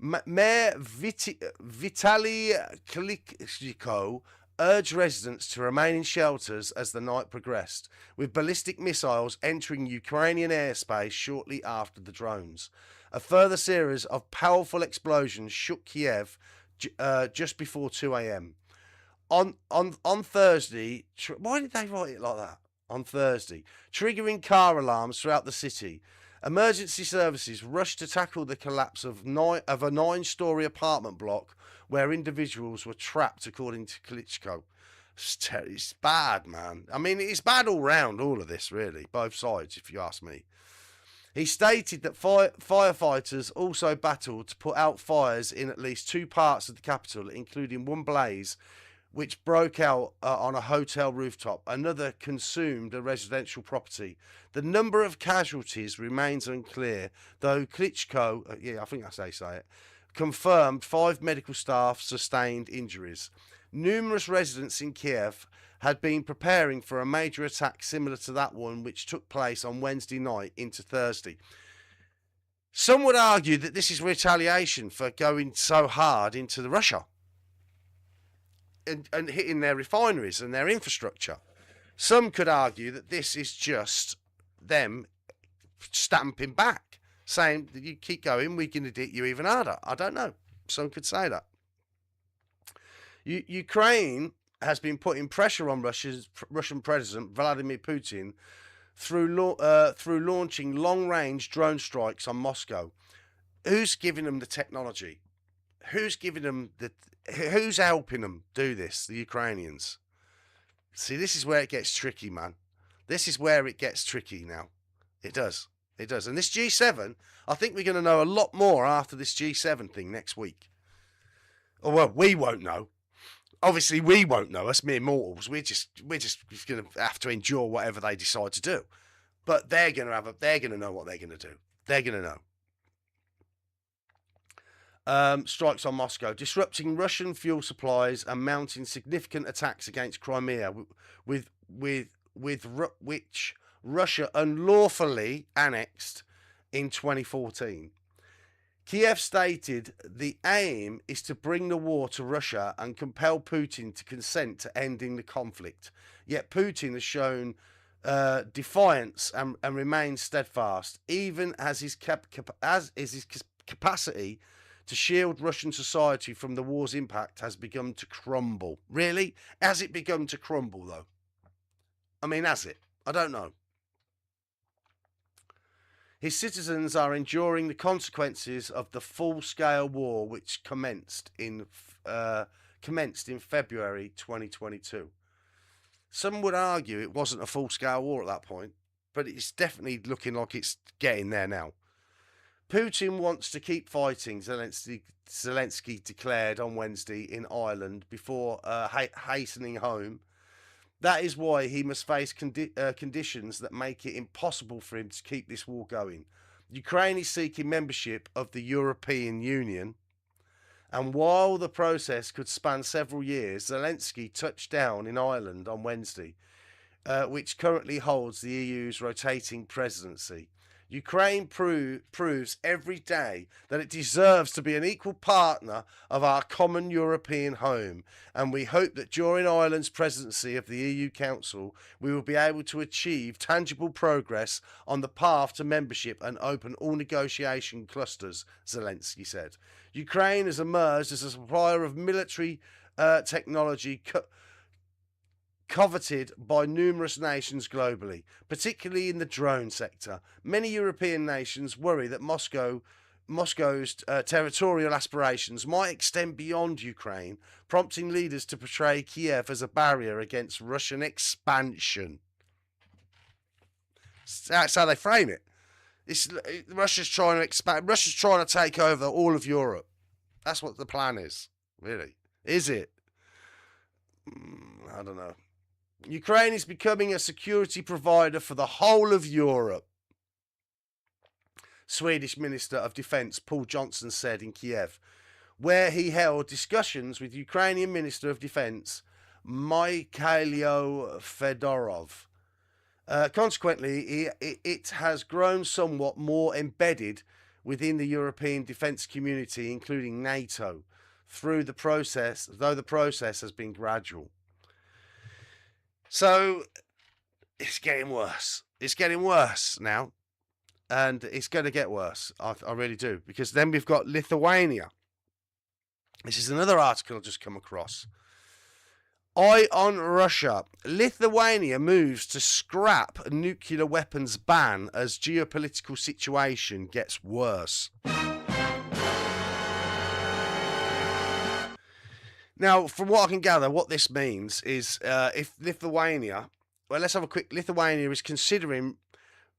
Mayor Vitaly Klitschko urged residents to remain in shelters as the night progressed, with ballistic missiles entering Ukrainian airspace shortly after the drones. A further series of powerful explosions shook Kyiv just before 2 a.m. On Thursday, why did they write it like that? On Thursday, triggering car alarms throughout the city. Emergency services rushed to tackle the collapse of a 9-story apartment block where individuals were trapped, according to Klitschko. It's bad, man. I mean, it's bad all round, all of this, really. Both sides, if you ask me. He stated that firefighters also battled to put out fires in at least 2 parts of the capital, including one blaze which broke out on a hotel rooftop. Another consumed a residential property. The number of casualties remains unclear, though Klitschko, I think that's how you say it, confirmed 5 medical staff sustained injuries. Numerous residents in Kyiv had been preparing for a major attack similar to that one which took place on Wednesday night into Thursday. Some would argue that this is retaliation for going so hard into Russia and hitting their refineries and their infrastructure. Some could argue that this is just them stamping back, saying that you keep going, we're going to hit you even harder. I don't know. Some could say that. Ukraine has been putting pressure on Russian President Vladimir Putin through launching long-range drone strikes on Moscow. Who's giving them the technology? Who's giving them who's helping them do this? The Ukrainians. See, this is where it gets tricky, man. This is where it gets tricky now. It does. It does. And this G7, I think we're going to know a lot more after this G7 thing next week. Or, well, we won't know. Obviously, we won't know. Us mere mortals. We're just going to have to endure whatever they decide to do. But they're going to know what they're going to do. They're going to know. strikes on Moscow, disrupting Russian fuel supplies and mounting significant attacks against Crimea, which Russia unlawfully annexed in 2014. Kyiv stated the aim is to bring the war to Russia and compel Putin to consent to ending the conflict. Yet Putin has shown defiance and remains steadfast, even as his capacity to shield Russian society from the war's impact has begun to crumble. Really? Has it begun to crumble, though? I mean, has it? I don't know. His citizens are enduring the consequences of the full-scale war which commenced in February 2022. Some would argue it wasn't a full-scale war at that point, but it's definitely looking like it's getting there now. Putin wants to keep fighting, Zelensky declared on Wednesday in Ireland before hastening home. That is why he must face conditions that make it impossible for him to keep this war going. Ukraine is seeking membership of the European Union, and while the process could span several years, Zelensky touched down in Ireland on Wednesday, which currently holds the EU's rotating presidency. Ukraine proves every day that it deserves to be an equal partner of our common European home, and we hope that during Ireland's presidency of the EU Council, we will be able to achieve tangible progress on the path to membership and open all negotiation clusters, Zelensky said. Ukraine has emerged as a supplier of military technology coveted by numerous nations globally, particularly in the drone sector. Many European nations worry that Moscow's territorial aspirations might extend beyond Ukraine, prompting leaders to portray Kyiv as a barrier against Russian expansion. That's how they frame it. Russia's trying to expand. Russia's trying to take over all of Europe. That's what the plan is, really. Is it? I don't know. Ukraine is becoming a security provider for the whole of Europe, Swedish Minister of Defence Paul Johnson said in Kyiv, where he held discussions with Ukrainian Minister of Defence Mikhailo Fedorov. Consequently, it has grown somewhat more embedded within the European defence community, including NATO, though the process has been gradual. So it's getting worse. It's getting worse now, and it's going to get worse. I really do, because then we've got Lithuania. This is another article I've just come across. Eye on Russia. Lithuania moves to scrap nuclear weapons ban as geopolitical situation gets worse. Now, from what I can gather, what this means is if Lithuania... Well, let's have a quick... Lithuania is considering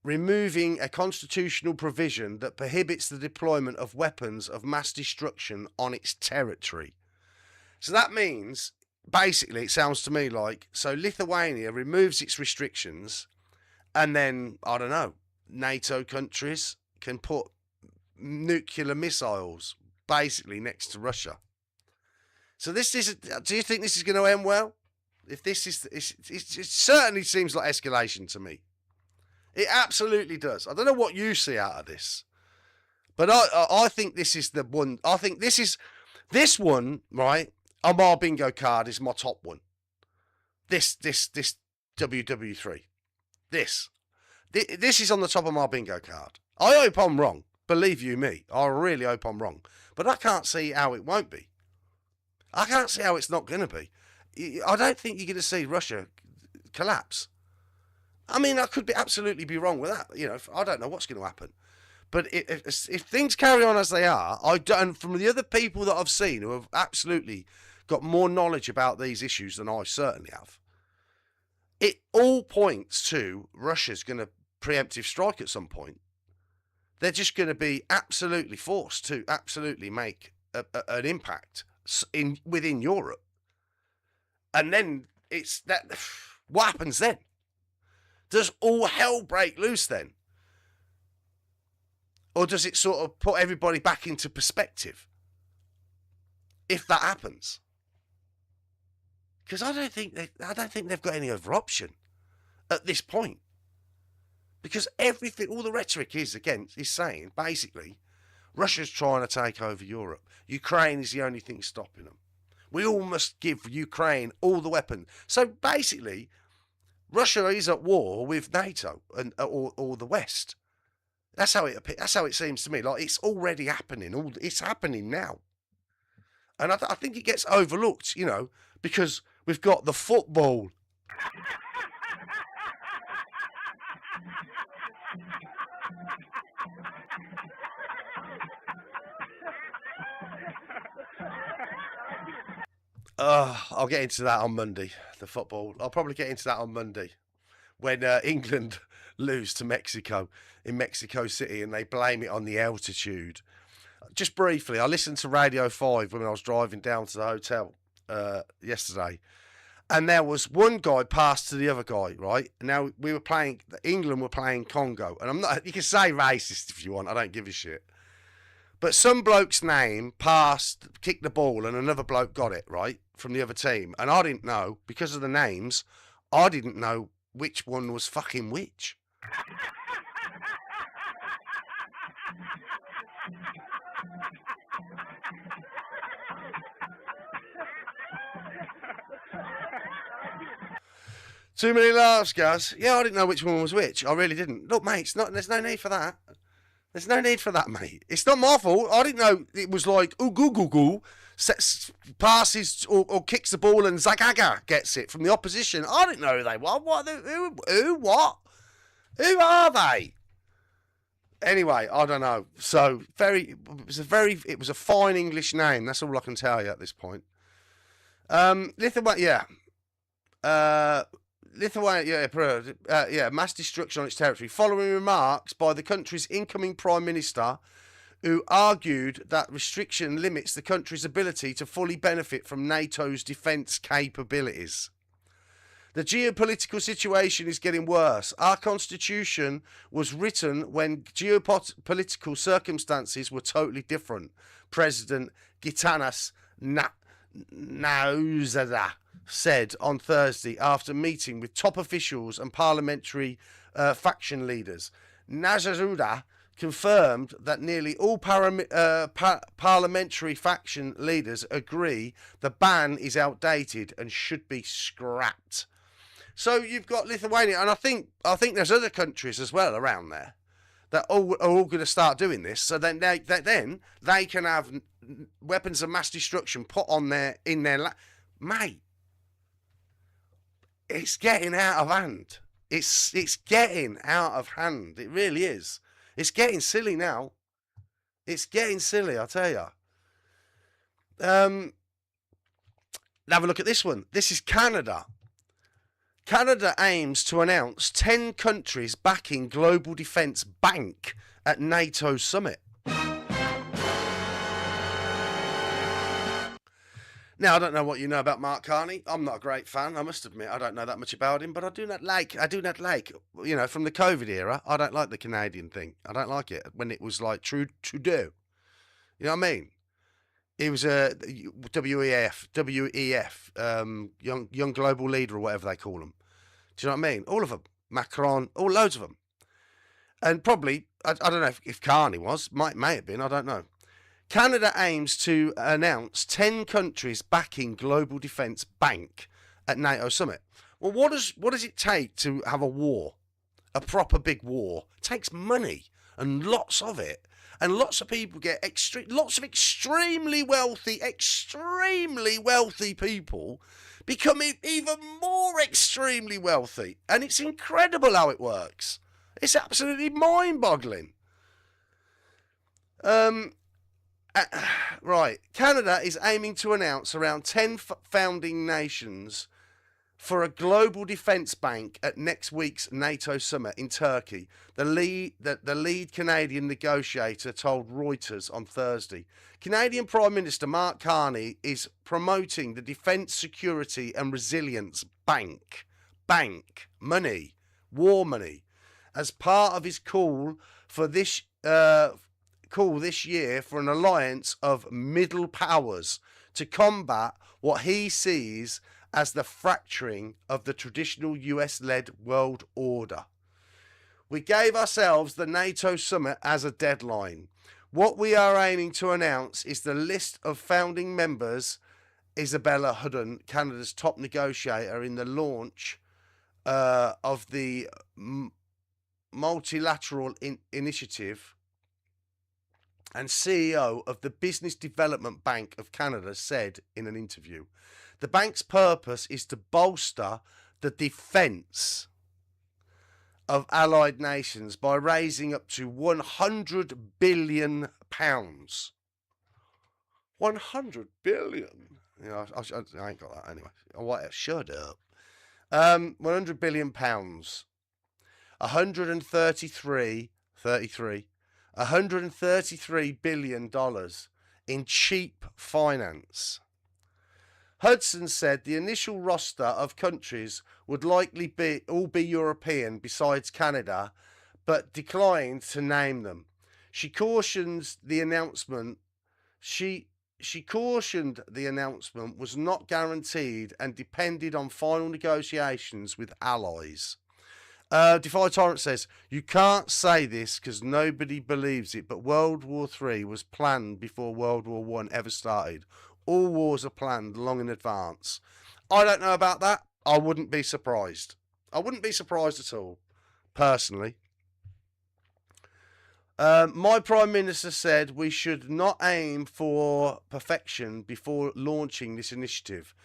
removing a constitutional provision that prohibits the deployment of weapons of mass destruction on its territory. So that means, basically, it sounds to me like, so Lithuania removes its restrictions, and then, I don't know, NATO countries can put nuclear missiles basically next to Russia. So this is. Do you think this is going to end well? If this is, it certainly seems like escalation to me. It absolutely does. I don't know what you see out of this, but I think this is the one. I think this one, right, on my bingo card is my top one. This WW3. This is on the top of my bingo card. I hope I'm wrong. Believe you me, I really hope I'm wrong. But I can't see how it won't be. I can't see how it's not going to be. I don't think you're going to see Russia collapse. I mean, I could absolutely be wrong with that. You know, I don't know what's going to happen. But if things carry on as they are, and from the other people that I've seen who have absolutely got more knowledge about these issues than I certainly have, it all points to Russia's going to preemptive strike at some point. They're just going to be absolutely forced to absolutely make an impact within Europe, and then it's that. What happens then? Does all hell break loose then, or does it sort of put everybody back into perspective? if that happens. Because I don't think they've got any other option at this point. Because everything, all the rhetoric is saying basically, Russia's trying to take over Europe. Ukraine is the only thing stopping them. We all must give Ukraine all the weapons. So basically, Russia is at war with NATO and or the West. That's how it seems to me. Like, it's already happening. It's happening now. And I think it gets overlooked, you know, because we've got the football. I'll get into that on Monday, the football. I'll probably get into that on Monday when England lose to Mexico in Mexico City and they blame it on the altitude. Just briefly, I listened to Radio 5 when I was driving down to the hotel yesterday. And there was one guy passed to the other guy, right? Now, England were playing Congo. And you can say racist if you want, I don't give a shit. But some bloke's name passed, kicked the ball, and another bloke got it, right, from the other team. And I didn't know, because of the names, I didn't know which one was fucking which. Too many laughs, Gaz. Yeah, I didn't know which one was which. I really didn't. Look, mate, there's no need for that. There's no need for that, mate. It's not my fault. I didn't know it was like, passes or kicks the ball and Zagaga gets it from the opposition. I didn't know who they were. What? Who are they? Anyway, I don't know. So, it was a fine English name. That's all I can tell you at this point. Lithuania, mass destruction on its territory, following remarks by the country's incoming Prime Minister, who argued that restriction limits the country's ability to fully benefit from NATO's defence capabilities. The geopolitical situation is getting worse. Our constitution was written when geopolitical circumstances were totally different, President Gitanas Nauseda said on Thursday after meeting with top officials and parliamentary faction leaders. Nauseda confirmed that nearly all parliamentary faction leaders agree the ban is outdated and should be scrapped. So you've got Lithuania, and I think there's other countries as well around there that are all going to start doing this. So then they can have weapons of mass destruction put on in their mate. It's getting out of hand. It's getting out of hand. It really is. It's getting silly now. It's getting silly, I tell you. Have a look at this one. This is Canada. Canada aims to announce 10 countries backing global defence bank at NATO summit. Now, I don't know what you know about Mark Carney. I'm not a great fan, I must admit. I don't know that much about him, but I do not like, you know, from the COVID era, I don't like the Canadian thing. I don't like it when it was like Trudeau. You know what I mean? He was a WEF, young global leader or whatever they call them. Do you know what I mean? All of them. Macron, loads of them. And probably, I don't know if Carney was, may have been, I don't know. Canada aims to announce 10 countries backing global defence bank at NATO summit. Well, what does it take to have a war? A proper big war. It takes money, and lots of it. And lots of people get lots of extremely wealthy people become even more extremely wealthy. And it's incredible how it works. It's absolutely mind-boggling. Right. Canada is aiming to announce around 10 founding nations for a global defence bank at next week's NATO summit in Turkey, the lead Canadian negotiator told Reuters on Thursday. Canadian Prime Minister Mark Carney is promoting the Defence Security and Resilience Bank, money, war money, as part of his call this year for an alliance of middle powers to combat what he sees as the fracturing of the traditional US-led world order. We gave ourselves the NATO summit as a deadline. What we are aiming to announce is the list of founding members. Isabella Hudden, Canada's top negotiator in the launch of the multilateral initiative and CEO of the Business Development Bank of Canada, said in an interview. The bank's purpose is to bolster the defence of allied nations by raising up to £100 billion. 100 billion. You know, I ain't got that anyway. What? Shut up. £100 billion. 133 billion dollars in cheap finance. Hudson said the initial roster of countries would likely be European besides Canada, but declined to name them. She cautioned the announcement was not guaranteed and depended on final negotiations with allies. Defy Tyrant says, you can't say this because nobody believes it, but World War III was planned before World War I ever started. All wars are planned long in advance. I don't know about that. I wouldn't be surprised. I wouldn't be surprised at all, personally. My Prime Minister said we should not aim for perfection before launching this initiative,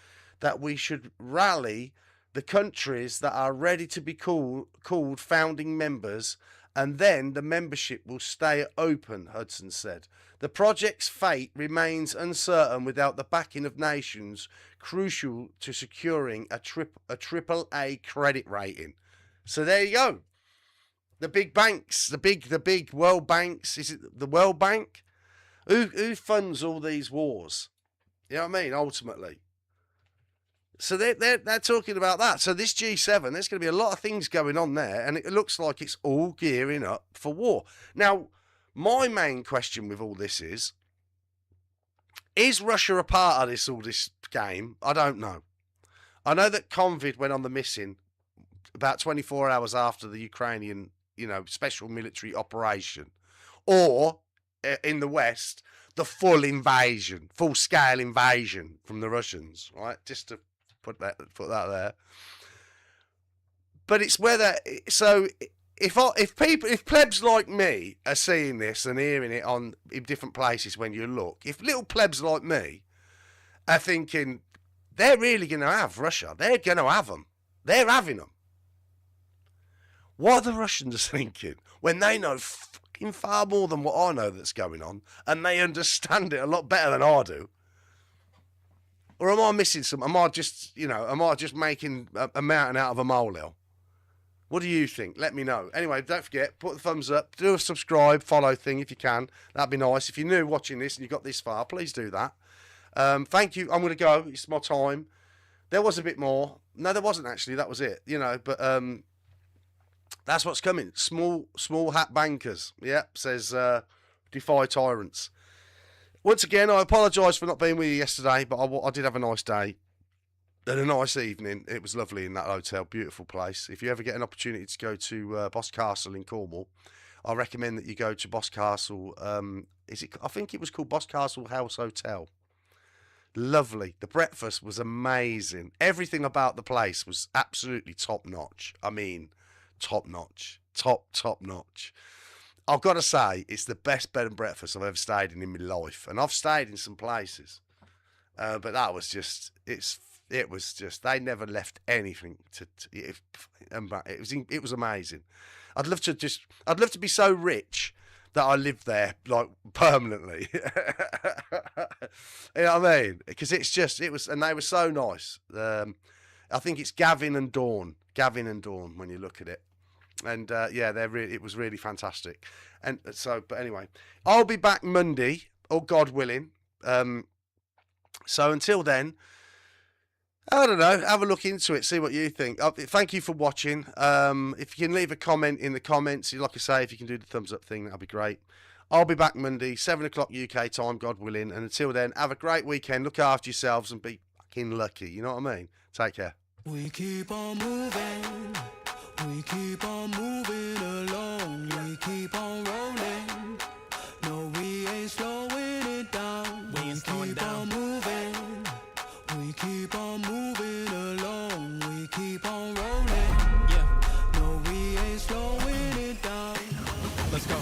that we should rally the countries that are ready to be called founding members, and then the membership will stay open, Hudson said. The project's fate remains uncertain without the backing of nations crucial to securing a triple A credit rating. So there you go. The big banks, the big world banks. Is it the World Bank? Who funds all these wars? You know what I mean? Ultimately. So they're talking about that. So this G7, there's going to be a lot of things going on there, and it looks like it's all gearing up for war. Now, my main question with all this is Russia a part of all this game? I don't know. I know that Convid went on the missing about 24 hours after the Ukrainian, special military operation, or in the West, the full-scale invasion from the Russians, right? Just to put that there. But it's whether if plebs like me are seeing this and hearing it in different places when you look, if little plebs like me are thinking they're really going to have Russia, they're going to have them, they're having them. What are the Russians thinking when they know fucking far more than what I know that's going on, and they understand it a lot better than I do? Or am I missing some? Am I just making a mountain out of a molehill? What do you think? Let me know. Anyway, don't forget, put the thumbs up, do a subscribe, follow thing if you can. That'd be nice. If you're new watching this and you got this far, please do that. Thank you. I'm going to go. It's my time. There was a bit more. No, there wasn't actually. That was it. But that's what's coming. Small hat bankers. Yep, says Defy Tyrants. Once again, I apologise for not being with you yesterday, but I did have a nice day and a nice evening. It was lovely in that hotel, beautiful place. If you ever get an opportunity to go to Boscastle in Cornwall, I recommend that you go to Boscastle. I think it was called Boscastle House Hotel. Lovely. The breakfast was amazing. Everything about the place was absolutely top notch. I mean, top notch, top notch. I've got to say, it's the best bed and breakfast I've ever stayed in my life, and I've stayed in some places, but that was just it was just they never left anything it was amazing. I'd love to be so rich that I lived there like permanently. You know what I mean? Because and they were so nice. I think it's Gavin and Dawn when you look at it. And it was really fantastic. And so, but anyway, I'll be back Monday, or God willing. So until then, I don't know, have a look into it, see what you think. Thank you for watching. If you can leave a comment in the comments, like I say, if you can do the thumbs up thing, that'll be great. I'll be back Monday, 7 o'clock UK time, God willing. And until then, have a great weekend. Look after yourselves and be fucking lucky. You know what I mean? Take care. We keep on moving. We keep on moving along. We keep on rolling. No, we ain't slowing it down. We ain't slowing keep down. on moving. We keep on moving along. We keep on rolling. Yeah, No, we ain't slowing it down. let's go.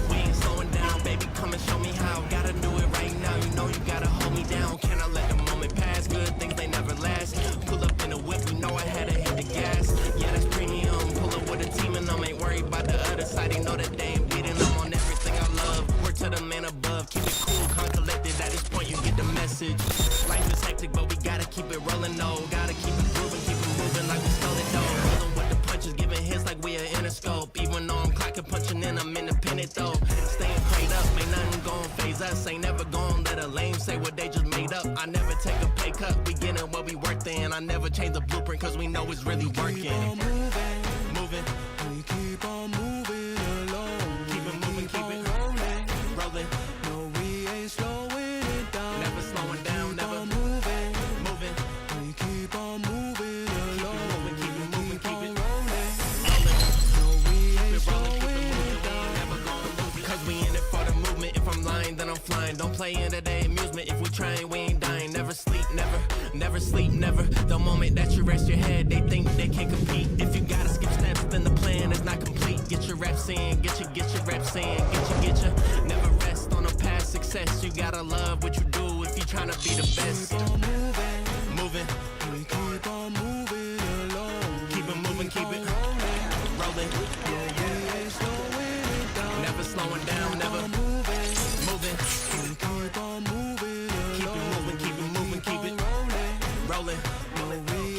We ain't slowing down, baby. Come and show me how. Gotta do it right now. You know you gotta hold me down. Can I let the moment pass? Good things they never last. Pull up in a whip, you know I had to hit the gas. Yeah, that's premium. Pull up with a team and I ain't worried about the other side. They know that they ain't beating. I'm on everything I love. Work to the man above. Keep it cool, calm, collected. At this point, you get the message. Life is hectic, but we gotta keep it rolling, no. Gotta keep it grooving, keep it moving like we stole it, though. Rolling with the punches, giving hits like we are in a scope. Even though I'm clocking, punching in, I'm independent, though. Staying prayed up, ain't nothing gon' phase us. Ain't never gon' let a lame say what they just made up. I never take a pay cut, we getting what we worth in. I never change the blueprint, cause we know it's really working. Keep on moving. Moving, We keep on moving along. keep it moving, keep it rolling. rolling. No, we ain't slowing it down. Never slowing down, keep never on moving. moving. We keep on moving Keep along. it moving, keep it moving, keep it rolling. rolling. No, we Keep ain't it rolling, keep slowing it moving, it we down. ain't never gonna lose it. Cause we in it for the movement. If I'm lying, then I'm flying. Don't play into their amusement. If we trying, we ain't dying. Never sleep, never, never sleep, never. The moment that you rest your head, they think they can compete. If you gotta skip steps, then the plan is not complete. Get your reps in, get your reps in, get your. Never rest on a past success. You gotta love what you do if you tryna be the best. Keep on moving. Moving, We keep on moving along. keep it moving, keep it rolling. No, we ain't slowing it down. Never slowing down, never moving. moving. We keep on moving Keep it along. moving, keep it moving, keep it rolling.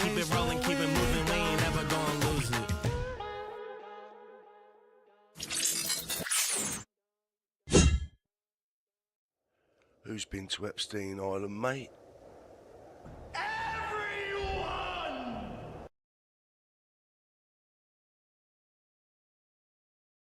Keep it rolling, keep it moving. We ain't never gonna lose it. Who's been to Epstein Island, mate?